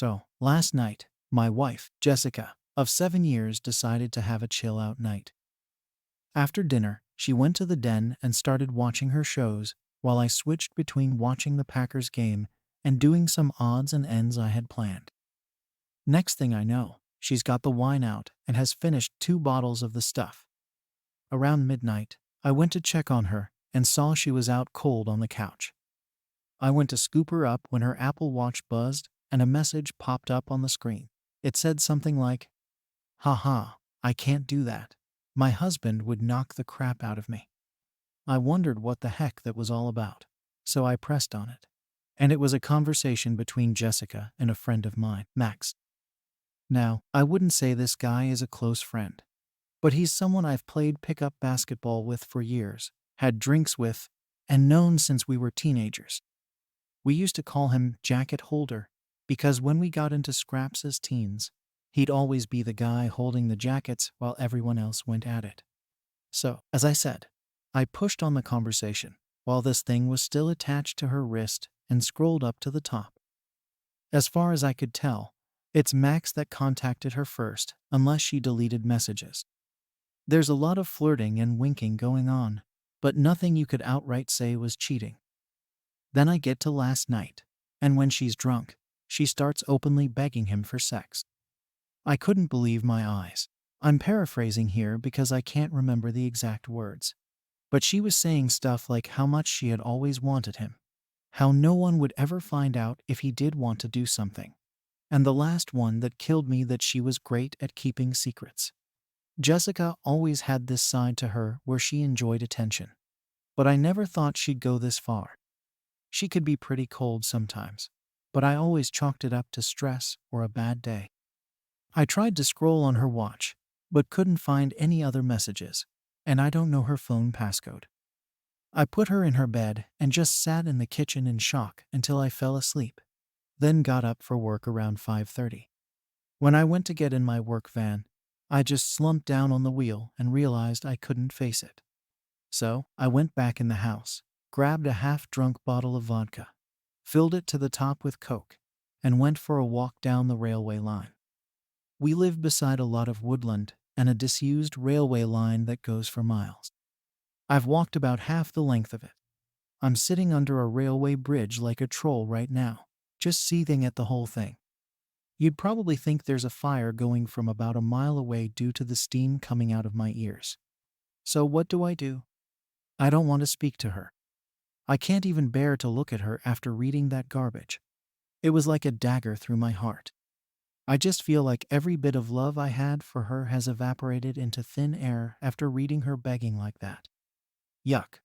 So, last night, my wife, Jessica, of 7 years, decided to have a chill out night. After dinner, she went to the den and started watching her shows while I switched between watching the Packers game and doing some odds and ends I had planned. Next thing I know, she's got the wine out and has finished 2 bottles of the stuff. Around midnight, I went to check on her and saw she was out cold on the couch. I went to scoop her up when her Apple Watch buzzed and a message popped up on the screen. It said something like, "Haha, I can't do that. My husband would knock the crap out of me." I wondered what the heck that was all about, so I pressed on it. And it was a conversation between Jessica and a friend of mine, Max. Now, I wouldn't say this guy is a close friend, but he's someone I've played pickup basketball with for years, had drinks with, and known since we were teenagers. We used to call him Jacket Holder because when we got into scraps as teens, he'd always be the guy holding the jackets while everyone else went at it. So, as I said, I pushed on the conversation while this thing was still attached to her wrist and scrolled up to the top. As far as I could tell, it's Max that contacted her first, unless she deleted messages. There's a lot of flirting and winking going on, but nothing you could outright say was cheating. Then I get to last night, and when she's drunk, she starts openly begging him for sex. I couldn't believe my eyes. I'm paraphrasing here because I can't remember the exact words. But she was saying stuff like how much she had always wanted him, how no one would ever find out if he did want to do something, and the last one that killed me, that she was great at keeping secrets. Jessica always had this side to her where she enjoyed attention, but I never thought she'd go this far. She could be pretty cold sometimes, but I always chalked it up to stress or a bad day. I tried to scroll on her watch, but couldn't find any other messages, and I don't know her phone passcode. I put her in her bed and just sat in the kitchen in shock until I fell asleep, then got up for work around 5:30. When I went to get in my work van, I just slumped down on the wheel and realized I couldn't face it. So I went back in the house, grabbed a half-drunk bottle of vodka, filled it to the top with Coke, and went for a walk down the railway line. We live beside a lot of woodland and a disused railway line that goes for miles. I've walked about half the length of it. I'm sitting under a railway bridge like a troll right now, just seething at the whole thing. You'd probably think there's a fire going from about a mile away due to the steam coming out of my ears. So what do? I don't want to speak to her. I can't even bear to look at her after reading that garbage. It was like a dagger through my heart. I just feel like every bit of love I had for her has evaporated into thin air after reading her begging like that. Yuck.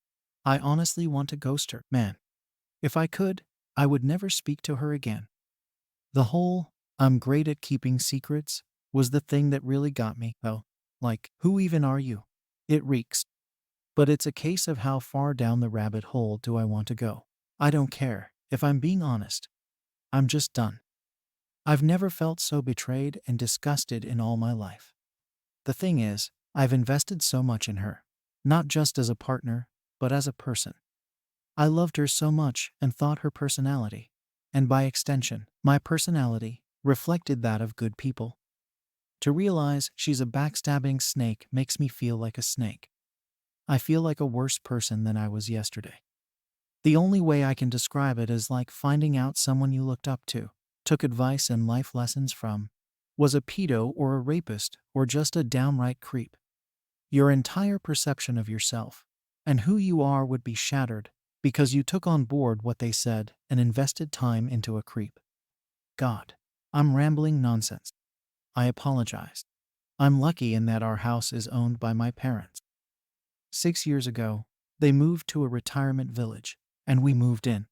I honestly want to ghost her, man. If I could, I would never speak to her again. The whole, "I'm great at keeping secrets," was the thing that really got me, though. Like, who even are you? It reeks. But it's a case of how far down the rabbit hole do I want to go. I don't care, if I'm being honest. I'm just done. I've never felt so betrayed and disgusted in all my life. The thing is, I've invested so much in her, not just as a partner, but as a person. I loved her so much and thought her personality, and by extension, my personality, reflected that of good people. To realize she's a backstabbing snake makes me feel like a snake. I feel like a worse person than I was yesterday. The only way I can describe it is like finding out someone you looked up to, took advice and life lessons from, was a pedo or a rapist or just a downright creep. Your entire perception of yourself and who you are would be shattered because you took on board what they said and invested time into a creep. God, I'm rambling nonsense. I apologize. I'm lucky in that our house is owned by my parents. 6 years ago, they moved to a retirement village, and we moved in.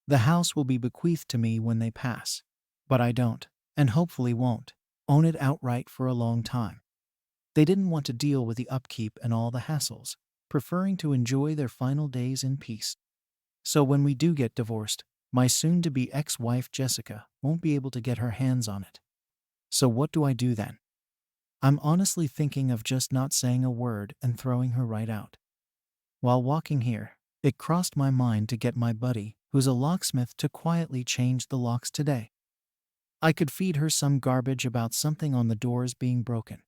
The house will be bequeathed to me when they pass, but I don't, and hopefully won't, own it outright for a long time. They didn't want to deal with the upkeep and all the hassles, preferring to enjoy their final days in peace. So when we do get divorced, my soon-to-be ex-wife Jessica won't be able to get her hands on it. So what do I do then? I'm honestly thinking of just not saying a word and throwing her right out. While walking here, it crossed my mind to get my buddy, who's a locksmith, to quietly change the locks today. I could feed her some garbage about something on the doors being broken.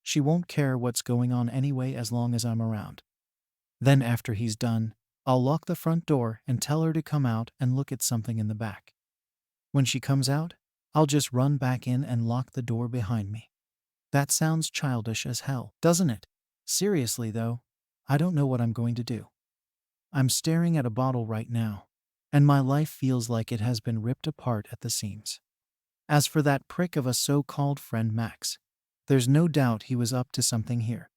She won't care what's going on anyway as long as I'm around. Then after he's done, I'll lock the front door and tell her to come out and look at something in the back. When she comes out, I'll just run back in and lock the door behind me. That sounds childish as hell, doesn't it? Seriously though, I don't know what I'm going to do. I'm staring at a bottle right now, and my life feels like it has been ripped apart at the seams. As for that prick of a so-called friend Max, there's no doubt he was up to something here.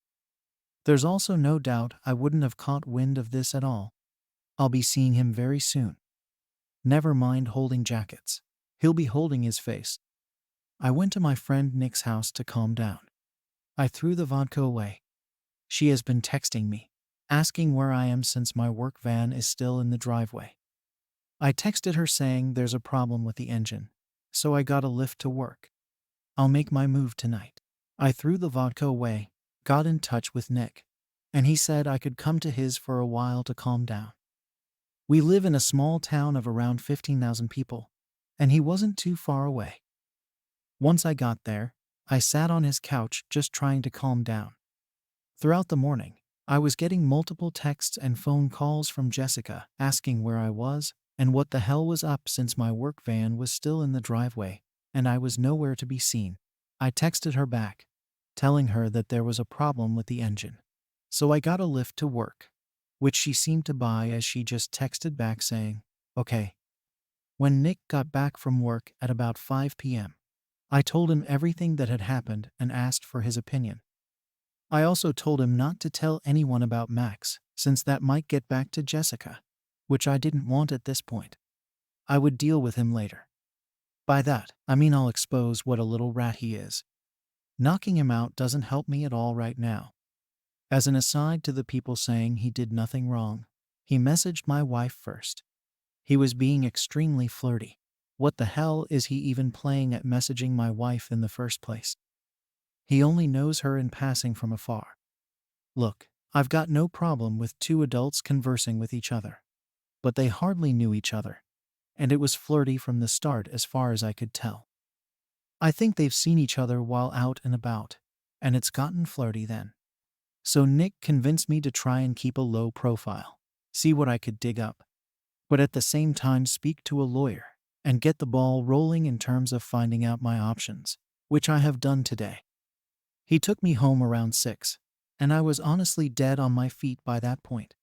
There's also no doubt I wouldn't have caught wind of this at all. I'll be seeing him very soon. Never mind holding jackets. He'll be holding his face. I went to my friend Nick's house to calm down. I threw the vodka away. She has been texting me, asking where I am since my work van is still in the driveway. I texted her saying there's a problem with the engine, so I got a lift to work. I'll make my move tonight. I threw the vodka away, got in touch with Nick, and he said I could come to his for a while to calm down. We live in a small town of around 15,000 people, and he wasn't too far away. Once I got there, I sat on his couch just trying to calm down. Throughout the morning, I was getting multiple texts and phone calls from Jessica asking where I was and what the hell was up since my work van was still in the driveway and I was nowhere to be seen. I texted her back, telling her that there was a problem with the engine. So I got a lift to work, which she seemed to buy as she just texted back saying, okay. When Nick got back from work at about 5 p.m., I told him everything that had happened and asked for his opinion. I also told him not to tell anyone about Max, since that might get back to Jessica, which I didn't want at this point. I would deal with him later. By that, I mean I'll expose what a little rat he is. Knocking him out doesn't help me at all right now. As an aside to the people saying he did nothing wrong, he messaged my wife first. He was being extremely flirty. What the hell is he even playing at messaging my wife in the first place? He only knows her in passing from afar. Look, I've got no problem with two adults conversing with each other. But they hardly knew each other, and it was flirty from the start as far as I could tell. I think they've seen each other while out and about, and it's gotten flirty then. So Nick convinced me to try and keep a low profile, see what I could dig up, but at the same time speak to a lawyer and get the ball rolling in terms of finding out my options, which I have done today. He took me home around 6, and I was honestly dead on my feet by that point.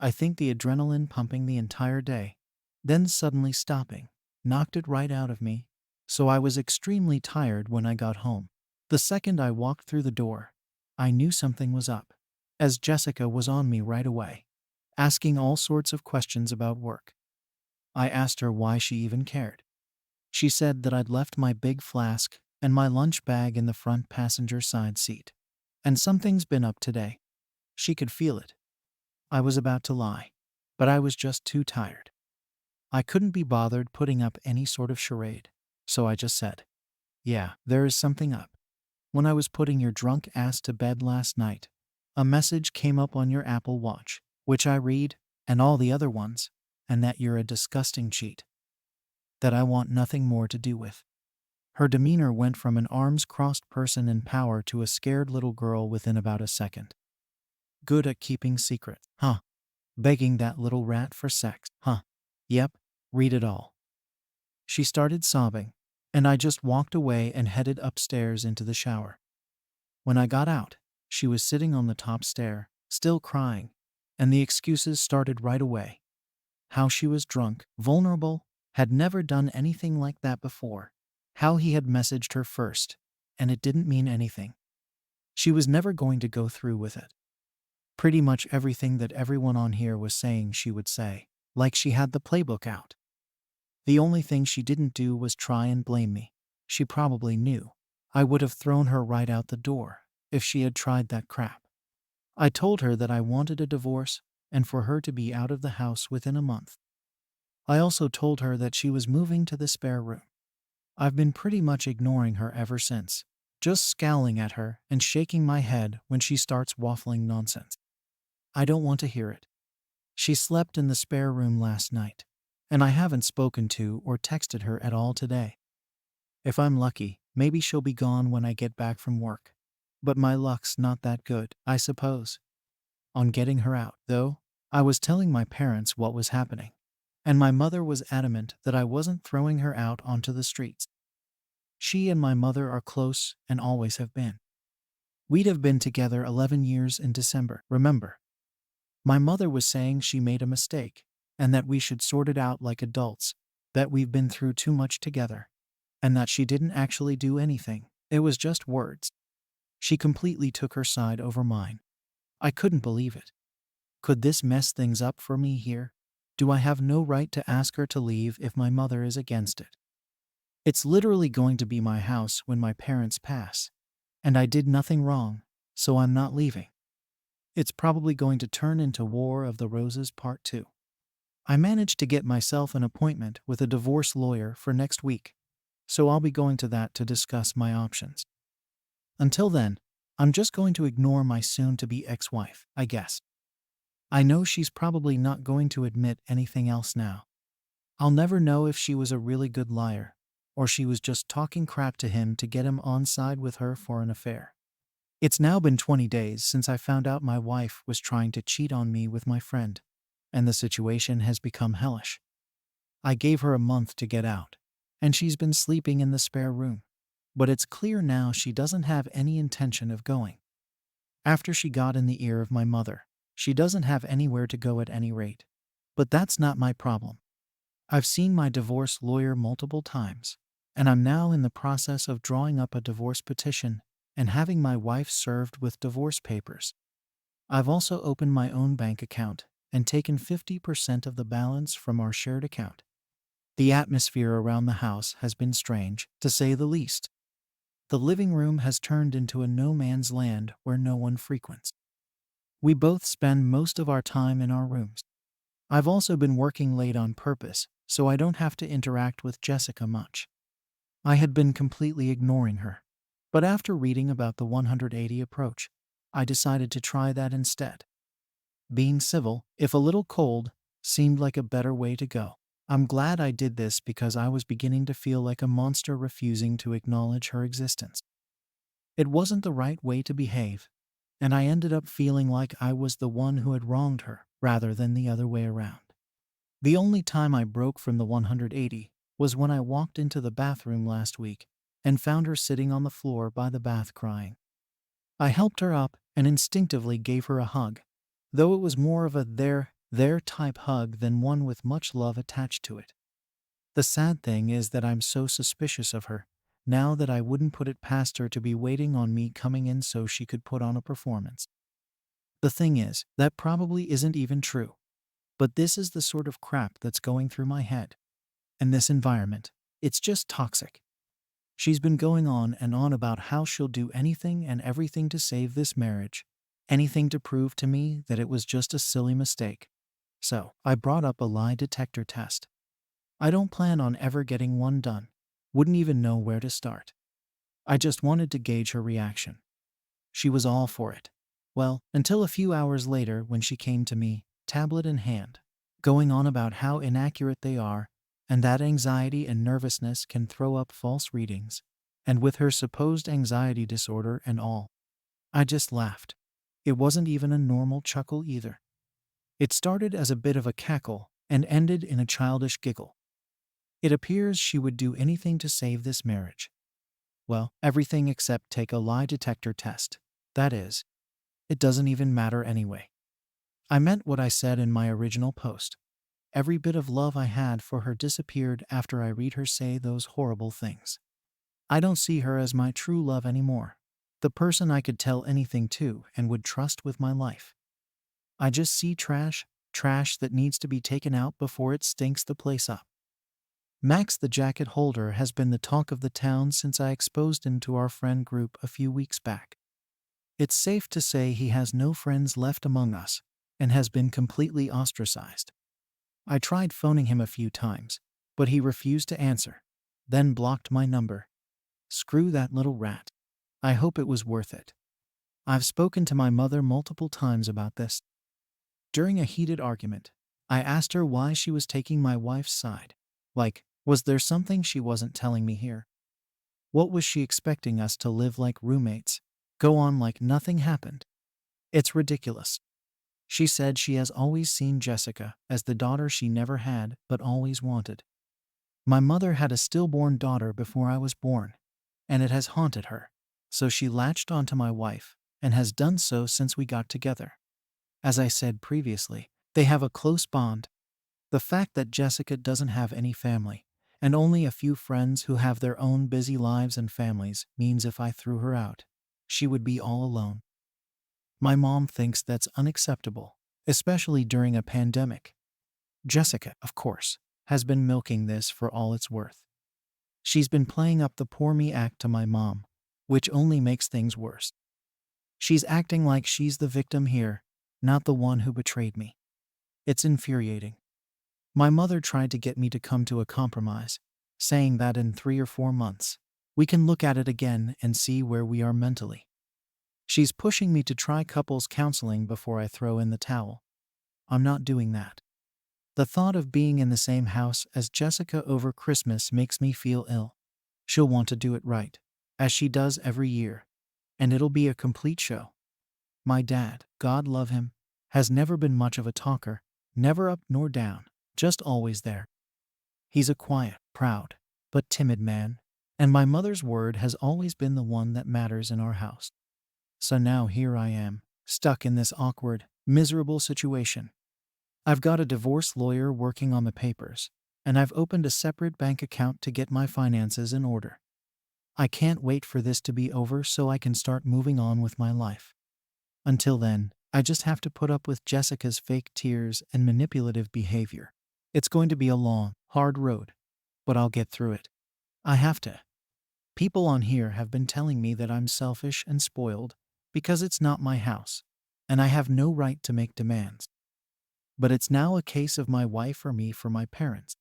I think the adrenaline pumping the entire day, then suddenly stopping, knocked it right out of me, so I was extremely tired when I got home. The second I walked through the door, I knew something was up, as Jessica was on me right away, asking all sorts of questions about work. I asked her why she even cared. She said that I'd left my big flask and my lunch bag in the front passenger side seat, and something's been up today. She could feel it. I was about to lie, but I was just too tired. I couldn't be bothered putting up any sort of charade, so I just said, yeah, there is something up. When I was putting your drunk ass to bed last night, a message came up on your Apple Watch, which I read, and all the other ones, and that you're a disgusting cheat. That I want nothing more to do with. Her demeanor went from an arms-crossed person in power to a scared little girl within about a second. Good at keeping secrets, huh? Begging that little rat for sex, huh? Yep, read it all. She started sobbing, and I just walked away and headed upstairs into the shower. When I got out, she was sitting on the top stair, still crying, and the excuses started right away. How she was drunk, vulnerable, had never done anything like that before. How he had messaged her first, and it didn't mean anything. She was never going to go through with it. Pretty much everything that everyone on here was saying she would say, like she had the playbook out. The only thing she didn't do was try and blame me. She probably knew I would have thrown her right out the door if she had tried that crap. I told her that I wanted a divorce and for her to be out of the house within a month. I also told her that she was moving to the spare room. I've been pretty much ignoring her ever since, just scowling at her and shaking my head when she starts waffling nonsense. I don't want to hear it. She slept in the spare room last night, and I haven't spoken to or texted her at all today. If I'm lucky, maybe she'll be gone when I get back from work. But my luck's not that good, I suppose. On getting her out, though, I was telling my parents what was happening. And my mother was adamant that I wasn't throwing her out onto the streets. She and my mother are close and always have been. We'd have been together 11 years in December, remember? My mother was saying she made a mistake, and that we should sort it out like adults, that we've been through too much together, and that she didn't actually do anything. It was just words. She completely took her side over mine. I couldn't believe it. Could this mess things up for me here? Do I have no right to ask her to leave if my mother is against it? It's literally going to be my house when my parents pass, and I did nothing wrong, so I'm not leaving. It's probably going to turn into War of the Roses Part 2. I managed to get myself an appointment with a divorce lawyer for next week, so I'll be going to that to discuss my options. Until then, I'm just going to ignore my soon-to-be ex-wife, I guess. I know she's probably not going to admit anything else now. I'll never know if she was a really good liar, or she was just talking crap to him to get him on side with her for an affair. It's now been 20 days since I found out my wife was trying to cheat on me with my friend, and the situation has become hellish. I gave her a month to get out, and she's been sleeping in the spare room. But it's clear now she doesn't have any intention of going. After she got in the ear of my mother, she doesn't have anywhere to go at any rate. But that's not my problem. I've seen my divorce lawyer multiple times, and I'm now in the process of drawing up a divorce petition and having my wife served with divorce papers. I've also opened my own bank account and taken 50% of the balance from our shared account. The atmosphere around the house has been strange, to say the least. The living room has turned into a no man's land where no one frequents. We both spend most of our time in our rooms. I've also been working late on purpose, so I don't have to interact with Jessica much. I had been completely ignoring her, but after reading about the 180 approach, I decided to try that instead. Being civil, if a little cold, seemed like a better way to go. I'm glad I did this because I was beginning to feel like a monster refusing to acknowledge her existence. It wasn't the right way to behave, and I ended up feeling like I was the one who had wronged her rather than the other way around. The only time I broke from the 180 was when I walked into the bathroom last week and found her sitting on the floor by the bath crying. I helped her up and instinctively gave her a hug, though it was more of a there type hug than one with much love attached to it. The sad thing is that I'm so suspicious of her, now that I wouldn't put it past her to be waiting on me coming in so she could put on a performance. The thing is, that probably isn't even true. But this is the sort of crap that's going through my head. And this environment, it's just toxic. She's been going on and on about how she'll do anything and everything to save this marriage, anything to prove to me that it was just a silly mistake. So, I brought up a lie detector test. I don't plan on ever getting one done. Wouldn't even know where to start. I just wanted to gauge her reaction. She was all for it. Well, until a few hours later when she came to me, tablet in hand, going on about how inaccurate they are and that anxiety and nervousness can throw up false readings, and with her supposed anxiety disorder and all. I just laughed. It wasn't even a normal chuckle either. It started as a bit of a cackle and ended in a childish giggle. It appears she would do anything to save this marriage. Well, everything except take a lie detector test. That is, it doesn't even matter anyway. I meant what I said in my original post. Every bit of love I had for her disappeared after I read her say those horrible things. I don't see her as my true love anymore, the person I could tell anything to and would trust with my life. I just see trash that needs to be taken out before it stinks the place up. Max the jacket holder has been the talk of the town since I exposed him to our friend group a few weeks back. It's safe to say he has no friends left among us and has been completely ostracized. I tried phoning him a few times, but he refused to answer, then blocked my number. Screw that little rat. I hope it was worth it. I've spoken to my mother multiple times about this. During a heated argument, I asked her why she was taking my wife's side. Like, was there something she wasn't telling me here? What was she expecting us to live like roommates? Go on like nothing happened? It's ridiculous. She said she has always seen Jessica as the daughter she never had but always wanted. My mother had a stillborn daughter before I was born, and it has haunted her. So she latched onto my wife and has done so since we got together. As I said previously, they have a close bond. The fact that Jessica doesn't have any family and only a few friends who have their own busy lives and families means if I threw her out, she would be all alone. My mom thinks that's unacceptable, especially during a pandemic. Jessica, of course, has been milking this for all it's worth. She's been playing up the poor me act to my mom, which only makes things worse. She's acting like she's the victim here, not the one who betrayed me. It's infuriating. My mother tried to get me to come to a compromise, saying that in 3 or 4 months, we can look at it again and see where we are mentally. She's pushing me to try couples counseling before I throw in the towel. I'm not doing that. The thought of being in the same house as Jessica over Christmas makes me feel ill. She'll want to do it right, as she does every year, and it'll be a complete show. My dad, God love him, has never been much of a talker, never up nor down, just always there. He's a quiet, proud, but timid man, and my mother's word has always been the one that matters in our house. So now here I am, stuck in this awkward, miserable situation. I've got a divorce lawyer working on the papers, and I've opened a separate bank account to get my finances in order. I can't wait for this to be over so I can start moving on with my life. Until then, I just have to put up with Jessica's fake tears and manipulative behavior. It's going to be a long, hard road, but I'll get through it. I have to. People on here have been telling me that I'm selfish and spoiled because it's not my house, and I have no right to make demands. But it's now a case of my wife or me for my parents.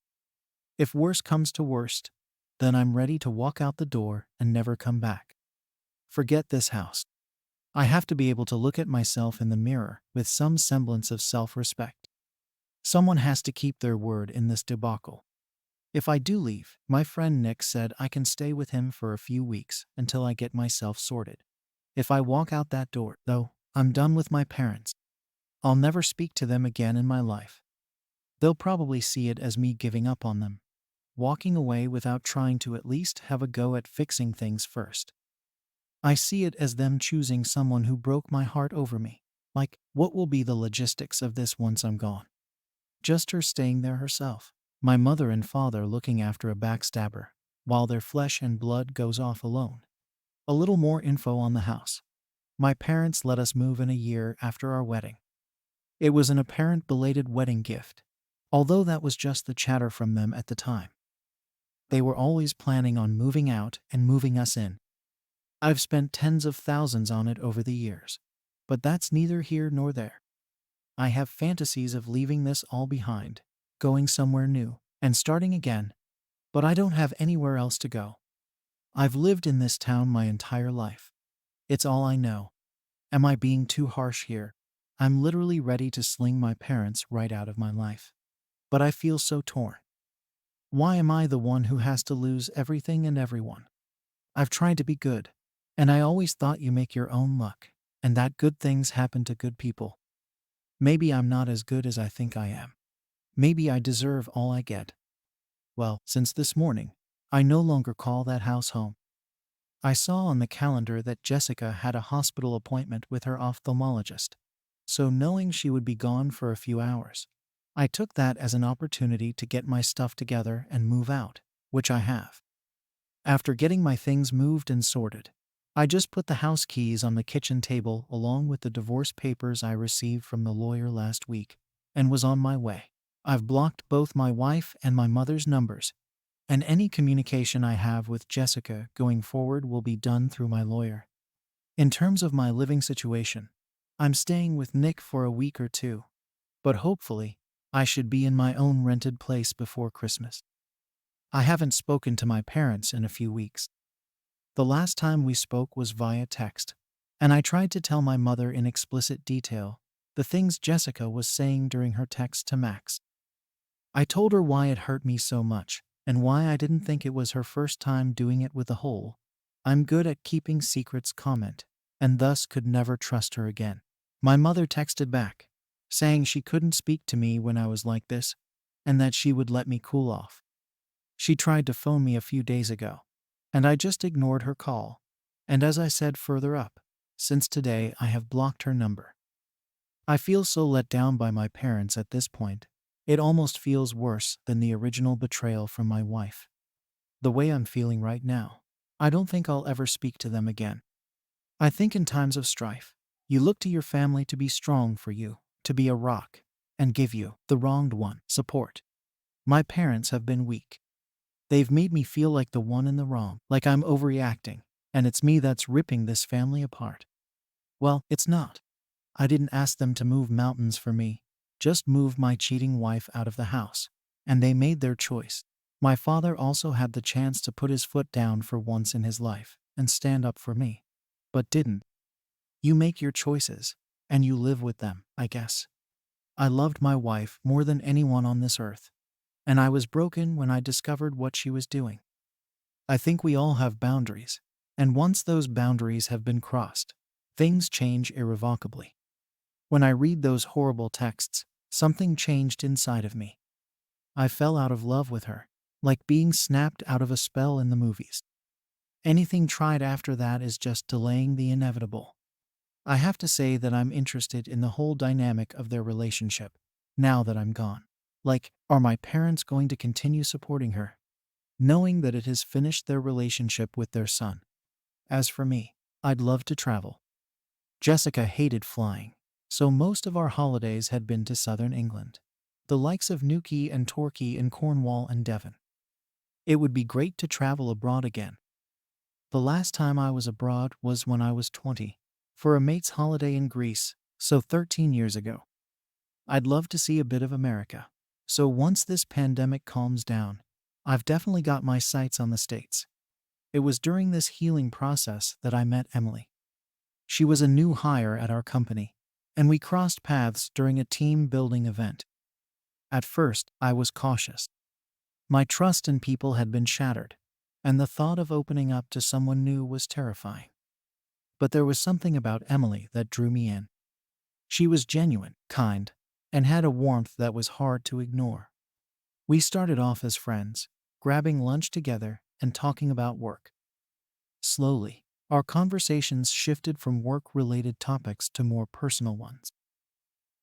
If worse comes to worst, then I'm ready to walk out the door and never come back. Forget this house. I have to be able to look at myself in the mirror with some semblance of self-respect. Someone has to keep their word in this debacle. If I do leave, my friend Nick said I can stay with him for a few weeks until I get myself sorted. If I walk out that door, though, I'm done with my parents. I'll never speak to them again in my life. They'll probably see it as me giving up on them, walking away without trying to at least have a go at fixing things first. I see it as them choosing someone who broke my heart over me. Like, what will be the logistics of this once I'm gone? Just her staying there herself. My mother and father looking after a backstabber, while their flesh and blood goes off alone. A little more info on the house. My parents let us move in a year after our wedding. It was an apparent belated wedding gift, although that was just the chatter from them at the time. They were always planning on moving out and moving us in. I've spent tens of thousands on it over the years, but that's neither here nor there. I have fantasies of leaving this all behind, going somewhere new, and starting again, but I don't have anywhere else to go. I've lived in this town my entire life. It's all I know. Am I being too harsh here? I'm literally ready to sling my parents right out of my life. But I feel so torn. Why am I the one who has to lose everything and everyone? I've tried to be good, and I always thought you make your own luck, and that good things happen to good people. Maybe I'm not as good as I think I am. Maybe I deserve all I get. Well, since this morning, I no longer call that house home. I saw on the calendar that Jessica had a hospital appointment with her ophthalmologist, so knowing she would be gone for a few hours, I took that as an opportunity to get my stuff together and move out, which I have. After getting my things moved and sorted, I just put the house keys on the kitchen table along with the divorce papers I received from the lawyer last week, and was on my way. I've blocked both my wife and my mother's numbers, and any communication I have with Jessica going forward will be done through my lawyer. In terms of my living situation, I'm staying with Nick for a week or two, but hopefully, I should be in my own rented place before Christmas. I haven't spoken to my parents in a few weeks. The last time we spoke was via text, and I tried to tell my mother in explicit detail the things Jessica was saying during her text to Max. I told her why it hurt me so much, and why I didn't think it was her first time doing it with the whole "I'm good at keeping secrets" comment, and thus could never trust her again. My mother texted back, saying she couldn't speak to me when I was like this, and that she would let me cool off. She tried to phone me a few days ago, and I just ignored her call. And as I said further up, since today I have blocked her number. I feel so let down by my parents at this point. It almost feels worse than the original betrayal from my wife. The way I'm feeling right now, I don't think I'll ever speak to them again. I think in times of strife, you look to your family to be strong for you, to be a rock, and give you, the wronged one, support. My parents have been weak. They've made me feel like the one in the wrong, like I'm overreacting, and it's me that's ripping this family apart. Well, it's not. I didn't ask them to move mountains for me, just move my cheating wife out of the house. And they made their choice. My father also had the chance to put his foot down for once in his life and stand up for me, but didn't. You make your choices, and you live with them, I guess. I loved my wife more than anyone on this earth, and I was broken when I discovered what she was doing. I think we all have boundaries, and once those boundaries have been crossed, things change irrevocably. When I read those horrible texts, something changed inside of me. I fell out of love with her, like being snapped out of a spell in the movies. Anything tried after that is just delaying the inevitable. I have to say that I'm interested in the whole dynamic of their relationship, now that I'm gone. Like, are my parents going to continue supporting her, knowing that it has finished their relationship with their son? As for me, I'd love to travel. Jessica hated flying, so most of our holidays had been to southern England, the likes of Newquay and Torquay in Cornwall and Devon. It would be great to travel abroad again. The last time I was abroad was when I was 20, for a mate's holiday in Greece, so 13 years ago. I'd love to see a bit of America. So once this pandemic calms down, I've definitely got my sights on the States. It was during this healing process that I met Emily. She was a new hire at our company, and we crossed paths during a team building event. At first, I was cautious. My trust in people had been shattered, and the thought of opening up to someone new was terrifying. But there was something about Emily that drew me in. She was genuine, kind, and had a warmth that was hard to ignore. We started off as friends, grabbing lunch together and talking about work. Slowly, our conversations shifted from work-related topics to more personal ones.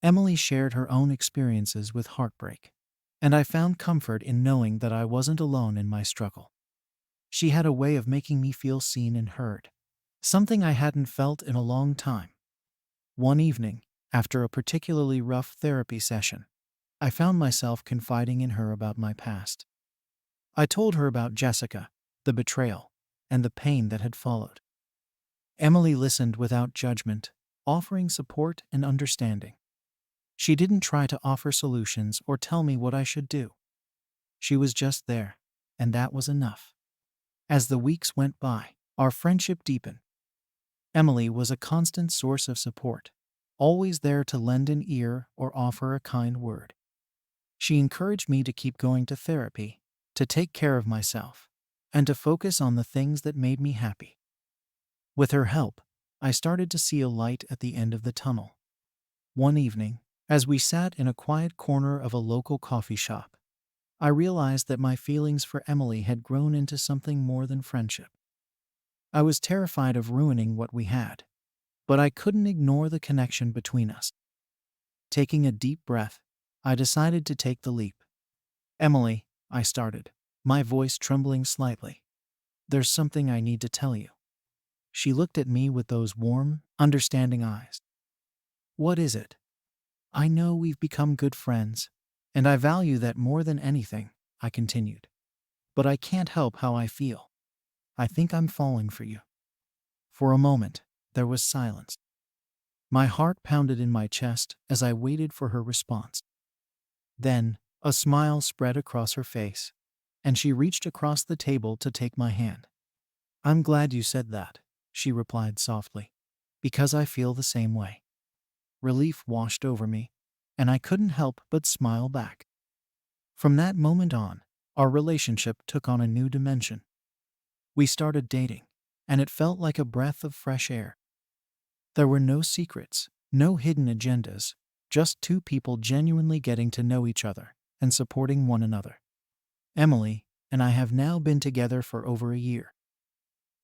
Emily shared her own experiences with heartbreak, and I found comfort in knowing that I wasn't alone in my struggle. She had a way of making me feel seen and heard, something I hadn't felt in a long time. One evening, after a particularly rough therapy session, I found myself confiding in her about my past. I told her about Jessica, the betrayal, and the pain that had followed. Emily listened without judgment, offering support and understanding. She didn't try to offer solutions or tell me what I should do. She was just there, and that was enough. As the weeks went by, our friendship deepened. Emily was a constant source of support, always there to lend an ear or offer a kind word. She encouraged me to keep going to therapy, to take care of myself, and to focus on the things that made me happy. With her help, I started to see a light at the end of the tunnel. One evening, as we sat in a quiet corner of a local coffee shop, I realized that my feelings for Emily had grown into something more than friendship. I was terrified of ruining what we had, but I couldn't ignore the connection between us. Taking a deep breath, I decided to take the leap. "Emily," I started, my voice trembling slightly, "there's something I need to tell you." She looked at me with those warm, understanding eyes. "What is it?" "I know we've become good friends, and I value that more than anything," I continued. "But I can't help how I feel. I think I'm falling for you." For a moment, there was silence. My heart pounded in my chest as I waited for her response. Then, a smile spread across her face, and she reached across the table to take my hand. "I'm glad you said that," she replied softly, "because I feel the same way." Relief washed over me, and I couldn't help but smile back. From that moment on, our relationship took on a new dimension. We started dating, and it felt like a breath of fresh air. There were no secrets, no hidden agendas, just two people genuinely getting to know each other and supporting one another. Emily and I have now been together for over a year.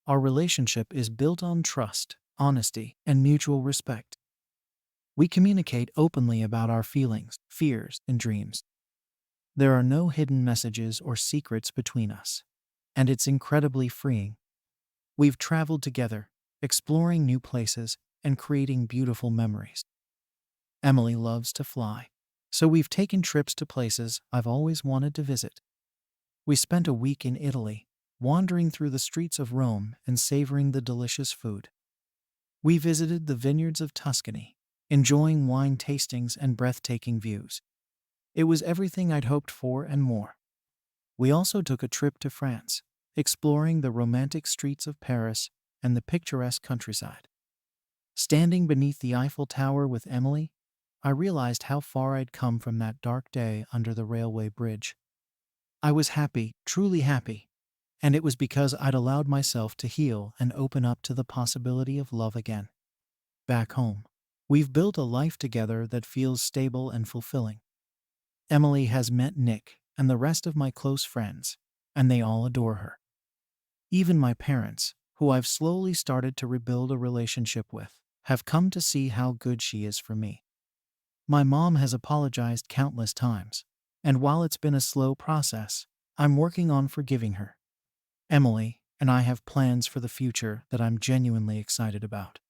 Our relationship is built on trust, honesty, and mutual respect. We communicate openly about our feelings, fears, and dreams. There are no hidden messages or secrets between us, and it's incredibly freeing. We've traveled together, exploring new places and creating beautiful memories. Emily loves to fly, so we've taken trips to places I've always wanted to visit. We spent a week in Italy, wandering through the streets of Rome and savoring the delicious food. We visited the vineyards of Tuscany, enjoying wine tastings and breathtaking views. It was everything I'd hoped for and more. We also took a trip to France, exploring the romantic streets of Paris and the picturesque countryside. Standing beneath the Eiffel Tower with Emily, I realized how far I'd come from that dark day under the railway bridge. I was happy, truly happy, and it was because I'd allowed myself to heal and open up to the possibility of love again. Back home, we've built a life together that feels stable and fulfilling. Emily has met Nick and the rest of my close friends, and they all adore her. Even my parents, who I've slowly started to rebuild a relationship with, have come to see how good she is for me. My mom has apologized countless times, and while it's been a slow process, I'm working on forgiving her. Emily and I have plans for the future that I'm genuinely excited about.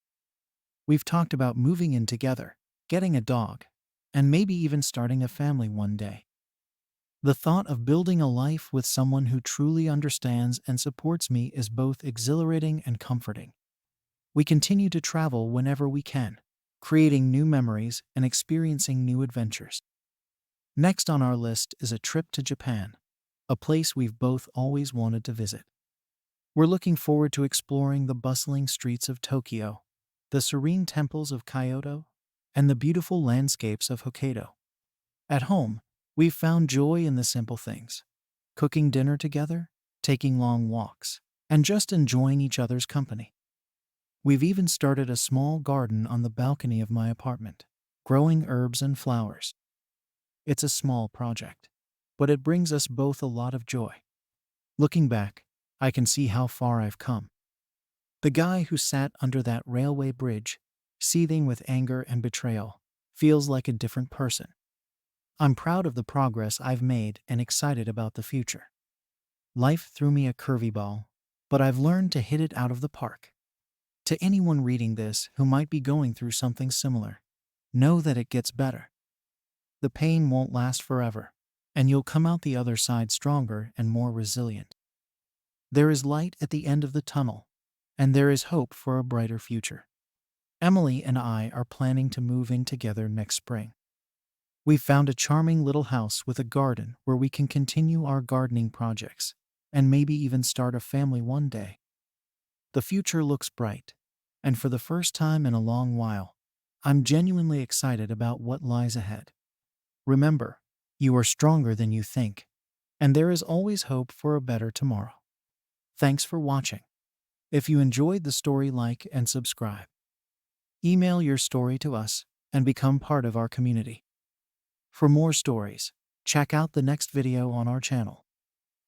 We've talked about moving in together, getting a dog, and maybe even starting a family one day. The thought of building a life with someone who truly understands and supports me is both exhilarating and comforting. We continue to travel whenever we can, creating new memories and experiencing new adventures. Next on our list is a trip to Japan, a place we've both always wanted to visit. We're looking forward to exploring the bustling streets of Tokyo, the serene temples of Kyoto, and the beautiful landscapes of Hokkaido. At home, we've found joy in the simple things: cooking dinner together, taking long walks, and just enjoying each other's company. We've even started a small garden on the balcony of my apartment, growing herbs and flowers. It's a small project, but it brings us both a lot of joy. Looking back, I can see how far I've come. The guy who sat under that railway bridge, seething with anger and betrayal, feels like a different person. I'm proud of the progress I've made and excited about the future. Life threw me a curvy ball, but I've learned to hit it out of the park. To anyone reading this who might be going through something similar, know that it gets better. The pain won't last forever, and you'll come out the other side stronger and more resilient. There is light at the end of the tunnel, and there is hope for a brighter future. Emily and I are planning to move in together next spring. We've found a charming little house with a garden where we can continue our gardening projects, and maybe even start a family one day. The future looks bright, and for the first time in a long while, I'm genuinely excited about what lies ahead. Remember, you are stronger than you think, and there is always hope for a better tomorrow. Thanks for watching. If you enjoyed the story, like and subscribe. Email your story to us and become part of our community. For more stories, check out the next video on our channel.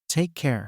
Take care.